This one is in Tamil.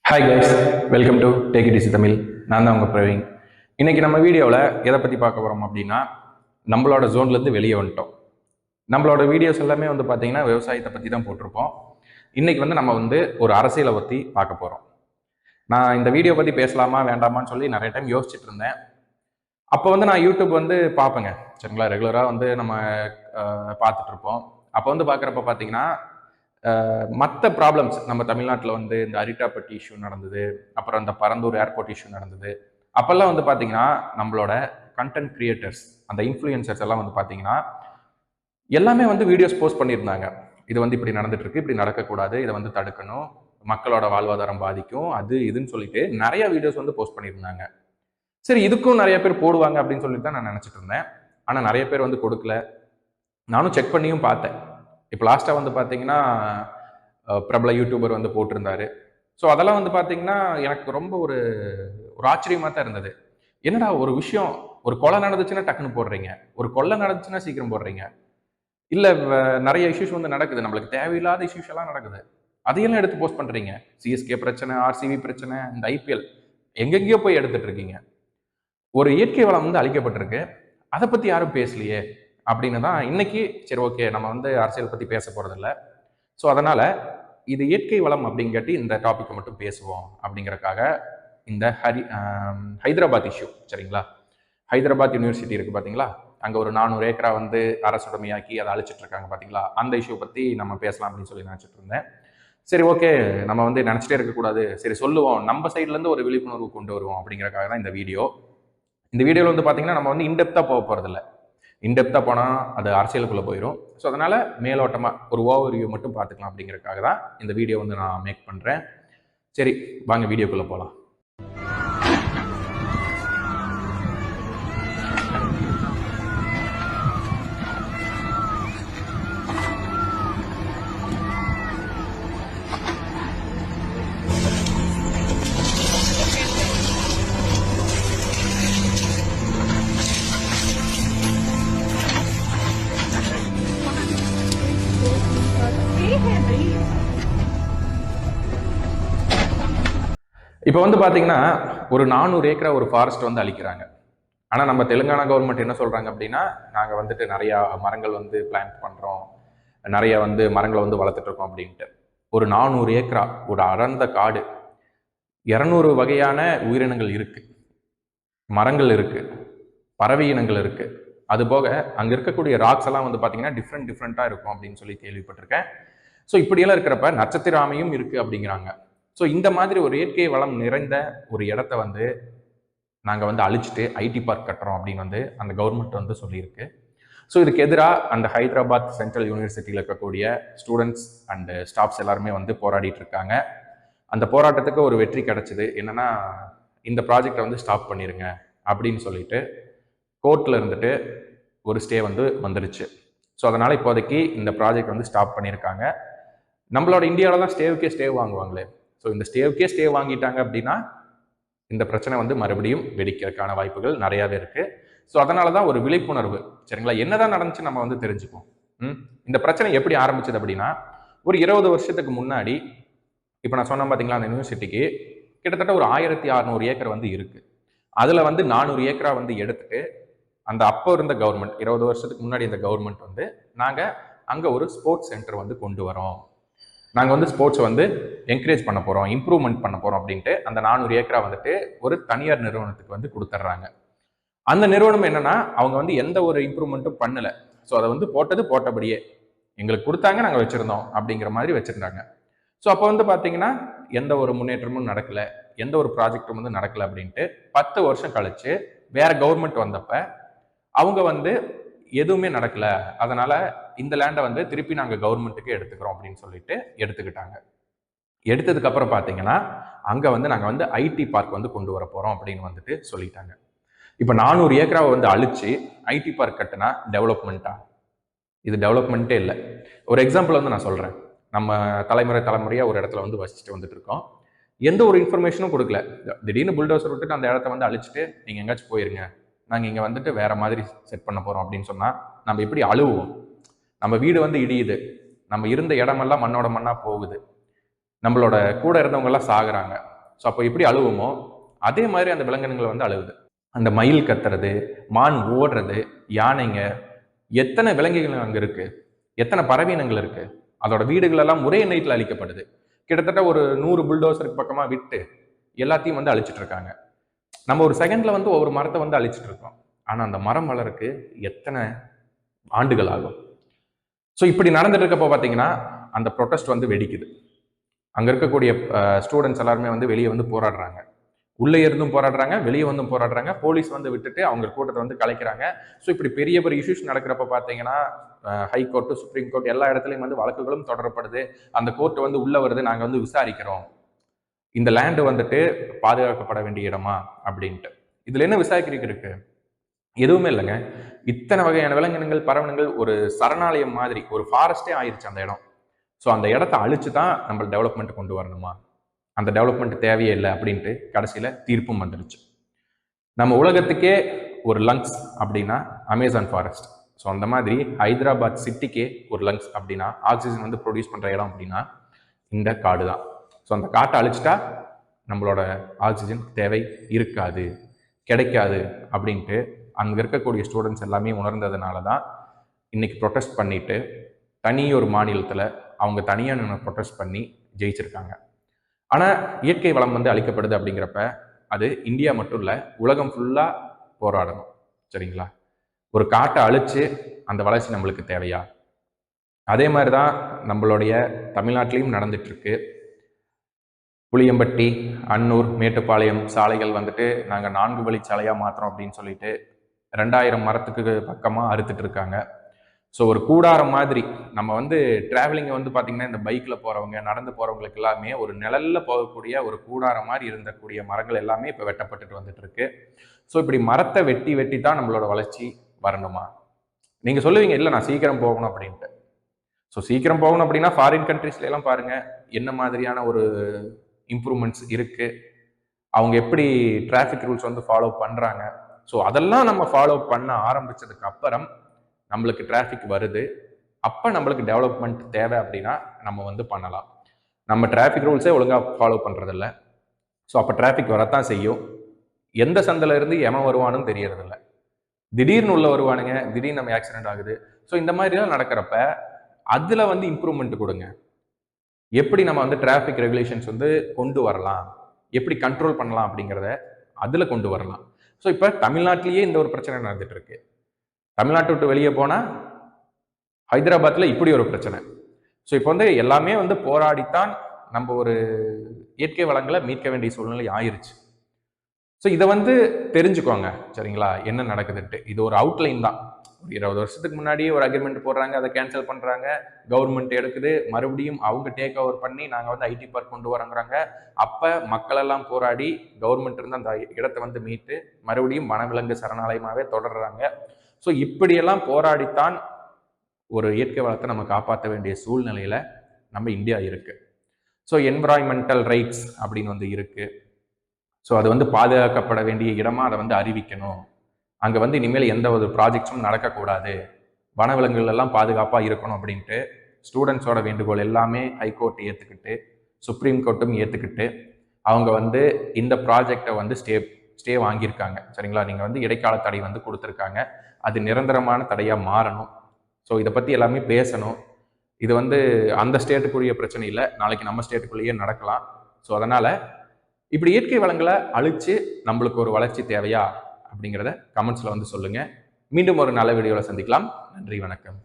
Hi guys, welcome to take it easy Tamil. நான் தான் உங்கள் பிரவீன். இன்னைக்கு நம்ம வீடியோவில் எதை பற்றி பார்க்க போகிறோம் அப்படின்னா, நம்மளோட ஜோன்லேருந்து வெளியே வந்துட்டோம். நம்மளோட வீடியோஸ் எல்லாமே வந்து பார்த்தீங்கன்னா விவசாயத்தை பற்றி தான் போட்டிருப்போம். இன்னைக்கு நம்ம ஒரு அரசியலை பற்றி பார்க்க போகிறோம். நான் இந்த வீடியோ பற்றி பேசலாமா வேண்டாமான்னு சொல்லி நிறைய டைம் யோசிச்சுட்டு இருந்தேன். அப்போ நான் யூடியூப் பார்ப்பேங்க. சரிங்களா, ரெகுலராக நம்ம பார்த்துட்டு இருப்போம். அப்போ பார்க்குறப்ப பார்த்தீங்கன்னா மற்ற ப்ராப்ளம்ஸ் நம்ம தமிழ்நாட்டில் இந்த அரிட்டாப்பட்டி இஷ்யூ நடந்தது, அப்புறம் இந்த பரந்தூர் ஏர்போர்ட் இஷ்யூ நடந்தது. அப்போல்லாம் பார்த்தீங்கன்னா நம்மளோட கண்டென்ட் கிரியேட்டர்ஸ், அந்த இன்ஃப்ளூயன்சர்ஸ் எல்லாம் பார்த்தீங்கன்னா எல்லாமே வீடியோஸ் போஸ்ட் பண்ணியிருந்தாங்க. இது இப்படி நடந்துட்டு இருக்கு, இப்படி நடக்கக்கூடாது, இதை தடுக்கணும், மக்களோட வாழ்வாதாரம் பாதிக்கும், அது இதுன்னு சொல்லிட்டு நிறைய வீடியோஸ் போஸ்ட் பண்ணியிருந்தாங்க. சரி, இதுக்கும் நிறைய பேர் போடுவாங்க அப்படின்னு சொல்லிட்டு தான் நான் நினச்சிட்டு இருந்தேன். ஆனால் நிறைய பேர் கொடுக்கல. நானும் செக் பண்ணியும் பார்த்தேன். இப்போ லாஸ்ட்டாக பார்த்தீங்கன்னா பிரபல யூடியூபர் போட்டிருந்தாரு. ஸோ அதெல்லாம் பார்த்தீங்கன்னா எனக்கு ரொம்ப ஒரு ஆச்சரியமாக தான் இருந்தது. என்னடா ஒரு விஷயம், ஒரு கொலை நடந்துச்சுன்னா டக்குன்னு போடுறீங்க, ஒரு கொள்ளை நடந்துச்சுன்னா சீக்கிரம் போடுறீங்க, இல்லை நிறைய இஷ்யூஸ் நடக்குது, நம்மளுக்கு தேவையில்லாத இஷ்யூஸ் எல்லாம் நடக்குது, அதையெல்லாம் எடுத்து போஸ்ட் பண்ணுறீங்க. சிஎஸ்கே பிரச்சனை, ஆர்சிபி பிரச்சனை, இந்த ஐபிஎல் எங்கெங்கேயோ போய் எடுத்துட்டு இருக்கீங்க. ஒரு இயற்கை வளம் அழிக்கப்பட்டிருக்கு, அதை பற்றி யாரும் பேசலையே அப்படின்னு தான் இன்னைக்கு சரி ஓகே நம்ம அரசியல் பற்றி பேச போகிறதில்ல. ஸோ அதனால் இது இயற்கை வளம் அப்படிங்காட்டி இந்த டாப்பிக்கை மட்டும் பேசுவோம் அப்படிங்கிறக்காக இந்த ஹைதராபாத் இஷ்யூ. சரிங்களா, ஹைதராபாத் யூனிவர்சிட்டி இருக்குது பார்த்தீங்களா, அங்கே ஒரு 400 ஏக்கரா அரசுடைமையாக்கி அதை அழிச்சிட்டு இருக்காங்க பார்த்தீங்களா, அந்த இஷ்யூ பற்றி நம்ம பேசலாம் அப்படின்னு சொல்லி நினச்சிட்டு இருந்தேன். சரி ஓகே, நம்ம நினச்சிட்டே இருக்கக்கூடாது, சரி சொல்லுவோம், நம்ம சைட்லேருந்து ஒரு விழிப்புணர்வு கொண்டு வருவோம் அப்படிங்கிறக்காக தான் இந்த வீடியோ. இந்த வீடியோவில் பார்த்தீங்கன்னா நம்ம இன்டெப்த்தாக போக போகிறதில்ல. இன்டெப்த்தாக போனால் அது அரசியலுக்குள்ளே போயிடும். ஸோ அதனால் மேலோட்டமாக ஒரு ஓவர்வியூ மட்டும் பார்த்துக்கலாம் அப்படிங்கிறதுக்காக தான் இந்த வீடியோ நான் மேக் பண்ணுறேன். சரி வாங்க வீடியோக்குள்ளே போகலாம். இப்போ பார்த்தீங்கன்னா ஒரு 400 ஏக்கரா ஒரு ஃபாரஸ்ட் அழிக்கிறாங்க. ஆனால் நம்ம தெலுங்கானா கவர்மெண்ட் என்ன சொல்கிறாங்க அப்படின்னா, நாங்கள் நிறையா மரங்கள் பிளான்ட் பண்ணுறோம், நிறைய மரங்களை வளர்த்துட்டு இருக்கோம் அப்படின்ட்டு. ஒரு 400 ஏக்கரா ஒரு அடர்ந்த காடு, 200 வகையான உயிரினங்கள் இருக்கு, மரங்கள் இருக்கு, பறவை இனங்கள் இருக்கு. அது போக அங்கே இருக்கக்கூடிய ராக்ஸ் எல்லாம் பார்த்தீங்கன்னா டிஃப்ரெண்ட்டாக இருக்கும் அப்படின்னு சொல்லி கேள்விப்பட்டிருக்கேன். ஸோ இப்படியெல்லாம் இருக்கிறப்ப நட்சத்திர ஆமையும் இருக்கு அப்படிங்கிறாங்க. ஸோ இந்த மாதிரி ஒரு இயற்கை வளம் நிறைந்த ஒரு இடத்த நாங்கள் அழிச்சிட்டு ஐடி பார்க் கட்டுறோம் அப்படின்னு அந்த கவர்மெண்ட் சொல்லியிருக்கு. ஸோ இதுக்கு எதிராக அந்த ஹைதராபாத் சென்ட்ரல் யூனிவர்சிட்டியில் இருக்கக்கூடிய ஸ்டூடெண்ட்ஸ் அண்டு ஸ்டாஃப்ஸ் எல்லாருமே போராடிட்டு இருக்காங்க. அந்த போராட்டத்துக்கு ஒரு வெற்றி கிடைச்சிது. என்னன்னா, இந்த ப்ராஜெக்டை ஸ்டாப் பண்ணிடுங்க அப்படின்னு சொல்லிட்டு கோர்ட்டில் இருந்துட்டு ஒரு ஸ்டே வந்துருச்சு. ஸோ அதனால் இப்போதைக்கு இந்த ப்ராஜெக்ட் ஸ்டாப் பண்ணியிருக்காங்க. நம்மளோட இந்தியாவில் தான் ஸ்டே வாங்குவாங்களே. ஸோ இந்த ஸ்டே வாங்கிட்டாங்க அப்படின்னா இந்த பிரச்சனை மறுபடியும் வெடிக்கிறதுக்கான வாய்ப்புகள் நிறையாவே இருக்கு. ஸோ அதனால தான் ஒரு விழிப்புணர்வு. சரிங்களா, என்னதான் நடந்துச்சு நம்ம தெரிஞ்சுப்போம். இந்த பிரச்சனை எப்படி ஆரம்பிச்சது அப்படின்னா, ஒரு 20 வருஷத்துக்கு முன்னாடி, இப்போ நான் சொன்னேன் பார்த்தீங்களா, அந்த யூனிவர்சிட்டிக்கு கிட்டத்தட்ட ஒரு 1600 ஏக்கர் இருக்கு. அதில் 400 ஏக்கரா எடுத்துட்டு அந்த அப்போ இருந்த கவர்மெண்ட், 20 வருஷத்துக்கு முன்னாடி இந்த கவர்மெண்ட் நாங்கள் அங்கே ஒரு ஸ்போர்ட்ஸ் சென்டர் கொண்டு வரோம், நாங்கள் ஸ்போர்ட்ஸை என்கரேஜ் பண்ண போகிறோம், இம்ப்ரூவ்மெண்ட் பண்ண போகிறோம் அப்படின்ட்டு அந்த 400 ஏக்கரா ஒரு தனியார் நிறுவனத்துக்கு கொடுத்துட்றாங்க. அந்த நிறுவனம் என்னன்னா, அவங்க எந்த ஒரு இம்ப்ரூவ்மெண்ட்டும் பண்ணலை. ஸோ அதை போட்டபடியே எங்களுக்கு கொடுத்தாங்க, நாங்கள் வச்சுருந்தோம் அப்படிங்கிற மாதிரி வச்சுருந்தாங்க. ஸோ அப்போ பார்த்தீங்கன்னா எந்த ஒரு முன்னேற்றமும் நடக்கலை, எந்த ஒரு ப்ராஜெக்டும் நடக்கலை அப்படின்ட்டு 10 வருஷம் கழிச்சு வேற கவர்மெண்ட் வந்தப்ப அவங்க எதுவுமே நடக்கல, அதனால இந்த லேண்டை திருப்பி நாங்கள் கவர்மெண்ட்டுக்கு எடுத்துக்கிறோம் அப்படின்னு சொல்லிட்டு எடுத்துக்கிட்டாங்க. எடுத்ததுக்கு அப்புறம் பார்த்தீங்கன்னா அங்கே நாங்கள் ஐடி பார்க் கொண்டு வர போகிறோம் அப்படின்னு சொல்லிட்டாங்க. இப்போ 400 ஏக்கராவை அழிச்சு ஐடி பார்க் கட்டினா டெவலப்மெண்ட்டா? இது டெவலப்மெண்ட்டே இல்லை. ஒரு எக்ஸாம்பிள் நான் சொல்கிறேன். நம்ம தலைமுறையாக ஒரு இடத்துல வசிச்சுட்டு இருக்கோம். எந்த ஒரு இன்ஃபர்மேஷனும் கொடுக்கல. திடீர்னு புல்டோசர் விட்டுட்டு அந்த இடத்த அழிச்சிட்டு நீங்கள் எங்கேயாச்சும் போயிருங்க, நாங்கள் இங்கே வேற மாதிரி செட் பண்ண போகிறோம் அப்படின்னு சொன்னால் நம்ம எப்படி அழுவோம்? நம்ம வீடு இடியுது, நம்ம இருந்த இடமெல்லாம் மண்ணோட மண்ணாக போகுது, நம்மளோட கூட இருந்தவங்கெல்லாம் சாகுறாங்க. ஸோ அப்போ எப்படி அழுவுமோ அதே மாதிரி அந்த விலங்கினங்கள் வந்து அழுகுது. அந்த மயில் கத்துறது, மான் ஓடுறது, யானைங்க, எத்தனை விலங்குகள் அங்கே இருக்கு, எத்தனை பறவையினங்கள் இருக்கு, அதோட வீடுகள் எல்லாம் ஒரே நைட்டில் அழிக்கப்படுது. கிட்டத்தட்ட ஒரு 100 புல்டோசருக்கு பக்கமா விட்டு எல்லாத்தையும் வந்து அழிச்சிட்டு இருக்காங்க. நம்ம ஒரு செகண்ட்ல வந்து ஒவ்வொரு மரத்தை வந்து அழிச்சிட்டு இருக்கோம். ஆனா அந்த மரம் வளருக்கு எத்தனை ஆண்டுகள் ஆகும். ஸோ இப்படி நடந்துட்டு இருக்கப்போ பார்த்தீங்கன்னா அந்த ப்ரொட்டஸ்ட் வந்து வெடிக்குது. அங்க இருக்கக்கூடிய ஸ்டூடெண்ட்ஸ் எல்லாருமே வந்து வெளியே வந்து போராடுறாங்க. உள்ளே இருந்தும் போராடுறாங்க, வெளியே வந்தும் போராடுறாங்க. போலீஸ் வந்து விட்டுட்டு அவங்க கூட்டத்தை வந்து கலைக்கிறாங்க. ஸோ இப்படி பெரிய பெரிய இஷ்யூஸ் நடக்கிறப்ப பார்த்தீங்கன்னா ஹைகோர்ட்டு, சுப்ரீம் கோர்ட் எல்லா இடத்துலையும் வந்து வழக்குகளும் தொடரப்படுது. அந்த கோர்ட் வந்து உள்ள வருது, நாங்கள் வந்து விசாரிக்கிறோம், இந்த லேண்டு வந்துட்டு பாதுகாக்கப்பட வேண்டிய இடமா அப்படின்ட்டு. இதுல என்ன விசாரிக்கிறதுக்கு இருக்கு? எதுவுமே இல்லைங்க. இத்தனை வகையான விலங்கினங்கள், பறவைகள், ஒரு சரணாலயம் மாதிரி ஒரு ஃபாரஸ்டே ஆயிடுச்சு அந்த இடம். ஸோ அந்த இடத்த அழிச்சு தான் நம்ம டெவலப்மெண்ட் கொண்டு வரணுமா? அந்த டெவலப்மெண்ட் தேவையே இல்லை அப்படின்ட்டு கடைசியில் தீர்ப்பும் வந்துடுச்சு. நம்ம உலகத்துக்கே ஒரு லங்ஸ் அப்படின்னா அமேசான் ஃபாரஸ்ட். ஸோ அந்த மாதிரி ஹைதராபாத் சிட்டிக்கே ஒரு லங்ஸ் அப்படின்னா, ஆக்சிஜன் வந்து ப்ரொடியூஸ் பண்ணுற இடம் அப்படின்னா இந்த காடு தான். ஸோ அந்த காட்டை அழிச்சிட்டா நம்மளோட ஆக்சிஜன் தேவை இருக்காது, கிடைக்காது அப்படின்ட்டு அங்கே இருக்கக்கூடிய ஸ்டூடெண்ட்ஸ் எல்லாமே உணர்ந்ததுனால தான் இன்னைக்கு ப்ரொட்டஸ்ட் பண்ணிட்டு தனி ஒரு மாநிலத்தில் அவங்க தனியாக நின்று ப்ரொட்டஸ்ட் பண்ணி ஜெயிச்சிருக்காங்க. ஆனால் இயற்கை வளம் வந்து அழிக்கப்படுது அப்படிங்கிறப்ப அது இந்தியா மட்டும் இல்லை, உலகம் ஃபுல்லாக போராடணும். சரிங்களா? ஒரு காட்டை அழிச்சு அந்த வளர்ச்சி நம்மளுக்கு தேவையா? அதே மாதிரி தான் நம்மளுடைய தமிழ்நாட்டிலையும் நடந்துட்டு இருக்கு. புளியம்பட்டி, அன்னூர், மேட்டுப்பாளையம் சாலைகள் வந்துட்டு நாங்கள் 4 வழிச்சாலையாக மாற்றுறோம் அப்படின்னு சொல்லிட்டு 2000 மரத்துக்கு பக்கமாக அறுத்துட்டு இருக்காங்க. ஸோ ஒரு கூடாரம் மாதிரி நம்ம வந்து டிராவலிங்கை வந்து பார்த்தீங்கன்னா இந்த பைக்கில் போகிறவங்க, நடந்து போகிறவங்களுக்கு எல்லாமே ஒரு நிழலில் போகக்கூடிய ஒரு கூடாரம் மாதிரி இருந்தக்கூடிய மரங்கள் எல்லாமே இப்போ வெட்டப்பட்டுட்டு வந்துட்டு இருக்கு. ஸோ இப்படி மரத்தை வெட்டி வெட்டி தான் நம்மளோட வளர்ச்சி வரணுமா? நீங்கள் சொல்லுவீங்க, இல்லை நான் சீக்கிரம் போகணும் அப்படின்ட்டு. ஸோ சீக்கிரம் போகணும் அப்படின்னா ஃபாரின் கண்ட்ரீஸ்ல எல்லாம் பாருங்க என்ன மாதிரியான ஒரு இம்ப்ரூவ்மெண்ட்ஸ் இருக்கு, அவங்க எப்படி டிராஃபிக் ரூல்ஸ் வந்து ஃபாலோ பண்றாங்க. ஸோ அதெல்லாம் நம்ம ஃபாலோ பண்ண ஆரம்பிச்சதுக்கு அப்புறம் நம்மளுக்கு டிராஃபிக் வருது, அப்போ நம்மளுக்கு டெவலப்மெண்ட் தேவை அப்படின்னா நம்ம வந்து பண்ணலாம். நம்ம டிராஃபிக் ரூல்ஸே ஒழுங்காக ஃபாலோ பண்ணுறதில்ல. ஸோ அப்போ டிராஃபிக் வரத்தான் செய்யும். எந்த சந்தில இருந்து எவன் வருவானும் தெரியறதில்ல. திடீர்னு உள்ள வருவானுங்க, திடீர்னு நம்ம ஆக்சிடென்ட் ஆகுது. ஸோ இந்த மாதிரிலாம் நடக்கிறப்ப அதில் வந்து இம்ப்ரூவ்மெண்ட் கொடுங்க. எப்படி நம்ம வந்து டிராஃபிக் ரெகுலேஷன்ஸ் வந்து கொண்டு வரலாம், எப்படி கண்ட்ரோல் பண்ணலாம் அப்படிங்கிறத அதில் கொண்டு வரலாம். ஸோ இப்போ தமிழ்நாட்டிலேயே இந்த ஒரு பிரச்சனை நடந்துட்டு இருக்கு. தமிழ்நாட்டை விட்டு வெளியே போனால் ஹைதராபாத்தில் இப்படி ஒரு பிரச்சனை. ஸோ இப்போ வந்து எல்லாமே வந்து போராடித்தான் நம்ம ஒரு இயற்கை வளங்களை மீட்க வேண்டிய சூழ்நிலை ஆயிருச்சு. ஸோ இதை வந்து தெரிஞ்சுக்கோங்க. சரிங்களா? என்ன நடக்குதுன்ட்டு இது ஒரு அவுட்லைன் தான். 20 வருஷத்துக்கு முன்னாடி ஒரு அக்ரிமெண்ட் போடுறாங்க, அதை கேன்சல் பண்ணுறாங்க, கவர்மெண்ட் எடுக்குது, மறுபடியும் அவங்க டேக் ஓவர் பண்ணி நாங்கள் வந்து ஐடி பார்க் கொண்டு வரோங்கிறாங்க. அப்போ மக்கள் எல்லாம் போராடி கவர்மெண்ட் இருந்து அந்த இடத்தை வந்து மீட்டு மறுபடியும் வனவிலங்கு சரணாலயமாகவே தொடர்றாங்க. ஸோ இப்படியெல்லாம் போராடித்தான் ஒரு இயற்கை வளத்தை நம்ம காப்பாற்ற வேண்டிய சூழ்நிலையில் நம்ம இந்தியா இருக்கு. ஸோ என்விரான்மெண்டல் ரைட்ஸ் அப்படின்னு வந்து இருக்கு. ஸோ அது வந்து பாதுகாக்கப்பட வேண்டிய இடமா அதை வந்து அறிவிக்கணும். அங்கே வந்து இனிமேல் எந்த ஒரு ப்ராஜெக்ட்ஸும் நடக்கக்கூடாது, வனவிலங்குகள் எல்லாம் பாதுகாப்பாக இருக்கணும் அப்படின்ட்டு ஸ்டூடெண்ட்ஸோட வேண்டுகோள் எல்லாமே ஹைகோர்ட் ஏற்றுக்கிட்டு, சுப்ரீம் கோர்ட்டும் ஏற்றுக்கிட்டு அவங்க வந்து இந்த ப்ராஜெக்டை வந்து ஸ்டே வாங்கியிருக்காங்க. சரிங்களா? நீங்கள் வந்து இடைக்கால தடை வந்து கொடுத்துருக்காங்க. அது நிரந்தரமான தடையாக மாறணும். ஸோ இதை பற்றி எல்லாமே பேசணும். இது வந்து அந்த ஸ்டேட்டுக்குரிய பிரச்சனை இல்லை, நாளைக்கு நம்ம ஸ்டேட்டுக்குள்ளேயே நடக்கலாம். ஸோ அதனால் இப்படி இயற்கை வளங்களை அழிச்சு நம்மளுக்கு ஒரு வளர்ச்சி தேவையா அப்படிங்கிறத கமெண்ட்ஸில் வந்து சொல்லுங்கள். மீண்டும் ஒரு நல்ல வீடியோவில் சந்திக்கலாம். நன்றி, வணக்கம்.